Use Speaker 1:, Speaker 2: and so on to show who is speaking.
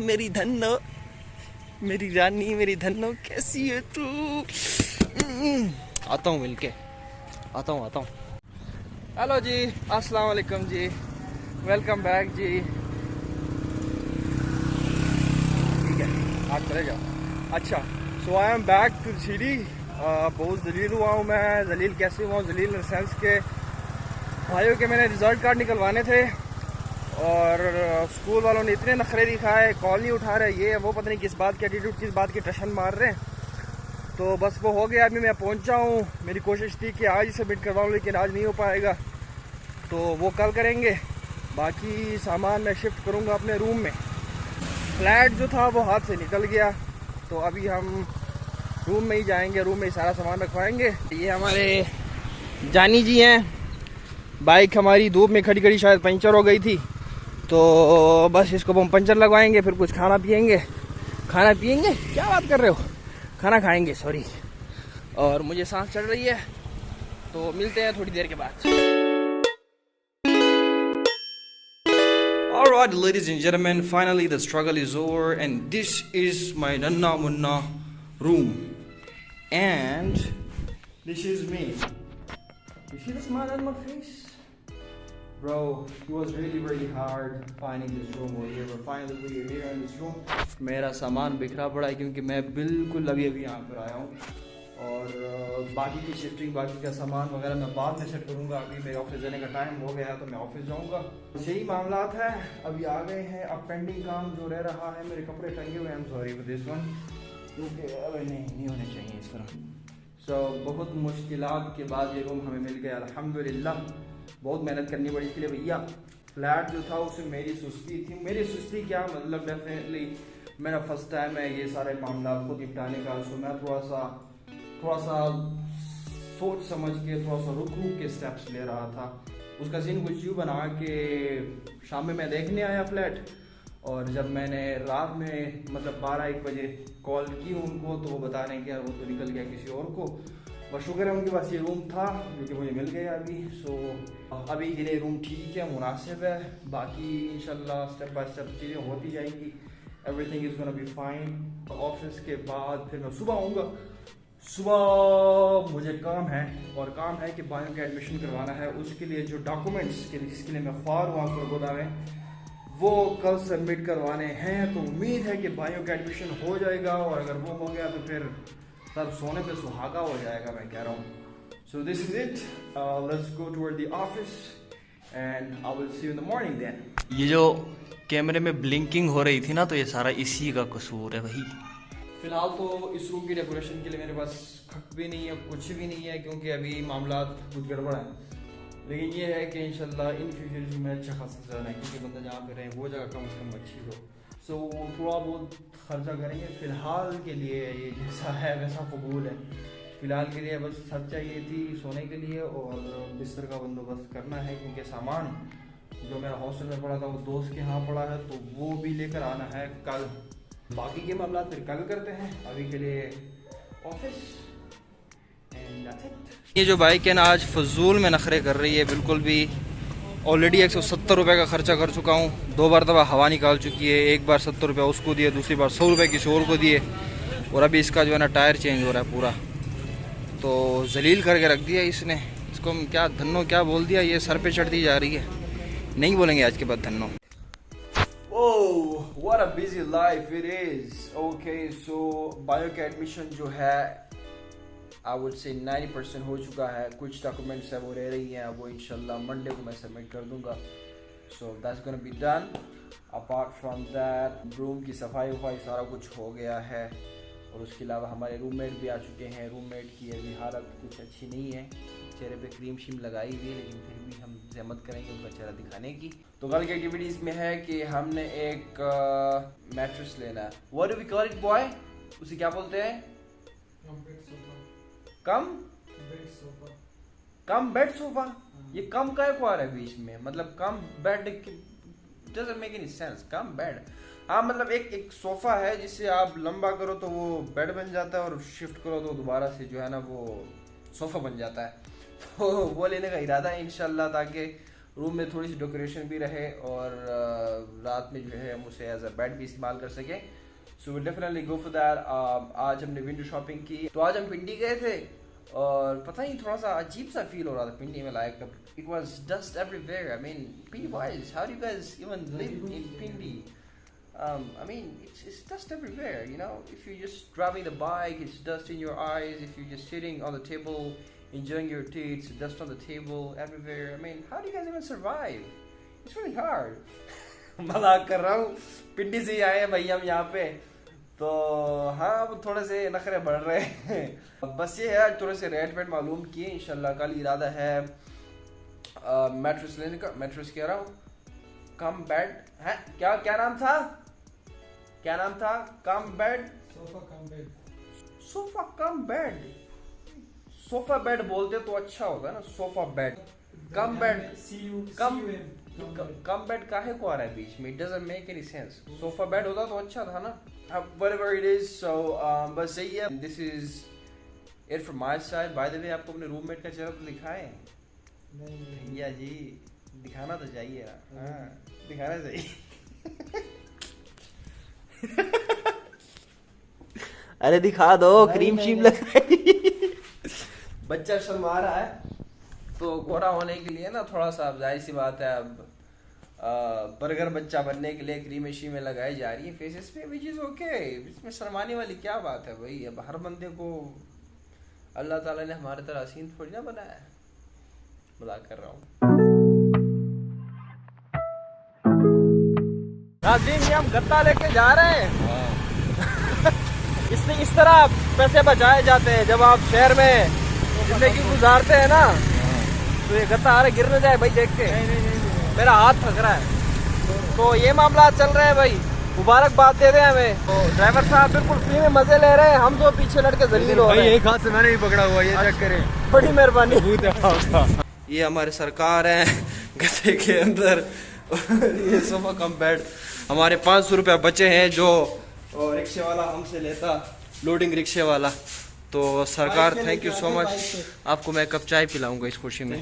Speaker 1: मेरी धन्नो, मेरी रानी, मेरी धन्नो, कैसी है तू? आता हूँ मिलके, आता हूँ। हेलो जी, अस्सलाम वालेकुम जी, वेलकम बैक जी। ठीक है, आप चले जाओ। अच्छा, so I am back to city. बहुत जलील हुआ हूँ मैं। जलील कैसे हुआ हूँ? जलील इन सेंस के भाइयों के मैंने रिजल्ट कार्ड निकलवाने थे और स्कूल वालों ने इतने नखरे दिखाए, कॉल नहीं उठा रहे, ये वो पता नहीं किस बात की एटीट्यूड, किस बात की टशन मार रहे हैं। तो बस वो हो गया, अभी मैं पहुंचा हूँ। मेरी कोशिश थी कि आज ही सबमिट करवाऊँ, लेकिन आज नहीं हो पाएगा, तो वो कल करेंगे। बाकी सामान मैं शिफ्ट करूँगा अपने रूम में। फ्लैट जो था वो हाथ से निकल गया, तो अभी हम रूम में ही जाएंगे, रूम में ही सारा सामान रखवाएंगे। ये हमारे जानी जी हैं। बाइक हमारी धूप में खड़ी खड़ी शायद पंचर हो गई थी, तो बस इसको हम पंचर लगवाएंगे, फिर कुछ खाना पियेंगे। खाना पियेंगे, क्या बात कर रहे हो? खाना खाएंगे, सॉरी। और मुझे सांस चढ़ रही है, तो मिलते हैं थोड़ी देर के बाद। Alright, ladies and gentlemen, finally the struggle is over and this is my Nanna Munna room. And this is me. You see the smile on my face? Bro, it was really hard finding this room over here, but finally we are here in this room. मेरा सामान बिखरा पड़ा है क्योंकि मैं बिल्कुल अभी यहाँ पर आया हूँ, और बाकी की शिफ्टिंग, बाकी का सामान वगैरह मैं बाद में सेट करूँगा। अभी मेरे ऑफिस जाने का टाइम हो गया है, तो मैं ऑफिस जाऊँगा। यही मामला है, अभी आ गए हैं। अब पेंडिंग काम जो रह रहा है, मेरे कपड़े टंगे हुए हैं, I am sorry for this one, क्योंकि अब नहीं होने चाहिए इस तरह। बहुत मुश्किलात के बाद ये रूम हमें मिल गया, अल्हम्दुलिल्लाह। बहुत मेहनत करनी पड़ी इसके लिए भैया। फ्लैट जो था उसमें मेरी सुस्ती थी। मेरी सुस्ती क्या मतलब, डेफिनेटली मेरा फर्स्ट टाइम है ये सारे मामला खुद निपटाने का, सो मैं थोड़ा सा सोच समझ के, थोड़ा सा रुक के स्टेप्स ले रहा था। उसका सीन कुछ यूँ बना कि शाम में मैं देखने आया फ्लैट, और जब मैंने रात में मतलब 12-1 बजे कॉल की उनको, तो वो बता रहे हैं कि यार वो तो निकल गया किसी और को। और शुक्र है उनके पास ये रूम था जो कि मुझे मिल गया अभी। सो अभी के लिए रूम ठीक है, मुनासिब है। बाकी इंशाल्लाह स्टेप बाय स्टेप चीज़ें होती जाएंगी। Everything is gonna be fine. Office के बाद फिर मैं सुबह आऊँगा। सुबह मुझे काम है, और काम है कि बायो का एडमिशन करवाना है। उसके लिए जो डॉक्यूमेंट्स के लिए जिसके लिए मैं ख्वार हुआ सरगोदा में, वो कल सबमिट करवाने हैं। तो उम्मीद है कि बायो का एडमिशन हो जाएगा, और अगर वो हो गया तो फिर तब सोने पे सुहागा हो जाएगा, मैं कह रहा हूँ। So this is it, let's go toward the office and I will see you in the morning then. ये जो कैमरे में ब्लिंकिंग हो रही थी ना, तो ये सारा इसी का कसूर है भाई। फिलहाल तो इस रूम की डेकोरेशन के लिए मेरे पास खक भी नहीं है, कुछ भी नहीं है, क्योंकि अभी मामला कुछ गड़बड़ है। लेकिन ये है कि इंशाल्लाह इन फ्यूचर में अच्छा खासा जाना है, क्योंकि बंदा जहाँ पे रहे वो जगह कम से कम अच्छी हो। सो थोड़ा बहुत खर्चा करेंगे। फ़िलहाल के लिए ये जैसा है वैसा कबूल है। फ़िलहाल के लिए बस छत चाहिए थी सोने के लिए, और बिस्तर का बंदोबस्त करना है, क्योंकि सामान जो मेरा हॉस्टल में पड़ा था वो दोस्त के यहाँ पड़ा है, तो वो भी लेकर आना है कल। बाकी के मामला फिर कल करते हैं। अभी के लिए ऑफिस एंड दैट्स इट। ये जो बाइक है ना, आज फजूल में नखरे कर रही है बिल्कुल भी। ऑलरेडी 170 रुपये का खर्चा कर चुका हूँ। 2 बार दफ़ा हवा निकाल चुकी है। एक बार 70 रुपये उसको दिए, दूसरी बार 100 रुपये किसी और को दिए, और अभी इसका जो है ना टायर चेंज हो रहा है पूरा। तो जलील करके रख दिया इसने। इसको हम क्या धन्नो क्या बोल दिया, ये सर पे चढ़ती जा रही है। नहीं बोलेंगे आज के बाद Dhanno. Oh what a busy life it is. Okay, so bio का एडमिशन जो है आई वुड से 90% हो चुका है। कुछ डॉक्यूमेंट्स है वो रह रही हैं, वो इंशाल्लाह मंडे को मैं सबमिट कर दूंगा। So that's gonna be done. Apart from that room की सफाई वफाई सारा कुछ हो गया है, और उसके अलावा हमारे रूममेट भी आ चुके हैं। रूममेट की अभी हालत कुछ अच्छी नहीं है, चेहरे पे क्रीम शीम लगाई हुई है, लेकिन फिर भी हम जहमत करेंगे उनका चेहरा दिखाने की। तो कल की एक्टिविटीज़ में है कि हमने एक मैट्रेस लेना है। What do we call it boy? उसे क्या बोलते हैं? Cum bed sofa. ये कम का एक है बीच में, मतलब cum bed doesn't make any sense. Cum bed, हाँ मतलब एक सोफा है जिसे आप लंबा करो तो वो बेड बन जाता है, और शिफ्ट करो तो दोबारा से जो है ना वो सोफा बन जाता है। तो वो लेने का इरादा है इंशाल्लाह, ताकि रूम में थोड़ी सी डेकोरेशन भी रहे और रात में जो है हम उसे एज अ बेड भी इस्तेमाल कर सकें। So definitely go for that. आज हमने विंडो शॉपिंग की। तो आज हम पिंडी गए थे और पता नहीं थोड़ा सा अजीब सा फील हो रहा था पिंडी में। Like it was dust everywhere. I mean Pindi boys, how do you guys even live in Pindi? I mean, it's dust everywhere, you know. If you're just driving the bike, it's dust in your eyes. If you're just sitting on the table, enjoying your tea, it's dust on the table everywhere. I mean, how do you guys even survive? It's really hard. मजाक कर रहा हूँ, पिंडी से ही आए हैं भाई हम यहाँ पे। तो हाँ, अब थोड़े से नखरे बढ़ रहे हैं। बस ये है, थोड़े से रेट वेट मालूम किए। इंशाल्लाह कल इरादा है मैट्रेस लेने का। मैट्रेस कह रहा हूँ, कम बेड है। क्या नाम था? क्या नाम था? कम bed, sofa cum bed. Sofa cum bed, sofa bed बोलते तो अच्छा होता है ना, sofa bed. Cum bed, cum bed काहे को आ रहा है बीच में? It doesn't make any sense. Sofa bed होता तो अच्छा था ना। Whatever it is. सो बस यही है। This is it from my side. By the way, आपको अपने रूममेट का चेहरा तो दिखाएं? नहीं या जी, दिखाना तो चाहिए ना। हाँ, दिखाना चाहिए। अरे दिखा दो, क्रीम शीम लगाई। बच्चा शर्मा रहा है तो गोरा होने के लिए ना थोड़ा सा, जाहिर सी बात है, अब बर्गर बच्चा बनने के लिए क्रीम शीमें लगाई जा रही है फेसेस पे, विच इज ओके। इसमें शर्माने वाली क्या बात है भाई? अब हर बंदे को अल्लाह ताला ने हमारे तरह हसीन थोड़ी ना बनाया है। मजाक कर रहा हूँ। हम गत्ता लेके जा रहे हैं। इससे इस तरह पैसे बचाए जाते हैं। जब आप शहर में जिंदगी गुजारते हैं ना, तो ये गत्ता आ रहा, गिर न जाए भाई देख के। मेरा हाथ थक रहा है। तो ये मामला चल रहे हैं भाई। मुबारकबाद दे दें हमें। तो ड्राइवर साहब बिल्कुल फ्री में मजे ले रहे हैं, हम तो पीछे लड़के जलील हो रहे हैं। एक हाथ से मैंने ही पकड़ा हुआ, ये चेक करें। बड़ी मेहरबानी। ये हमारे सरकार है गत्ते के अंदर। ये सोफा कम बेड हमारे 500 रुपया बचे हैं जो रिक्शे वाला हमसे लेता, लोडिंग रिक्शे वाला। तो सरकार थैंक यू सो मच। आपको मैं कप चाय पिलाऊंगा इस खुशी में।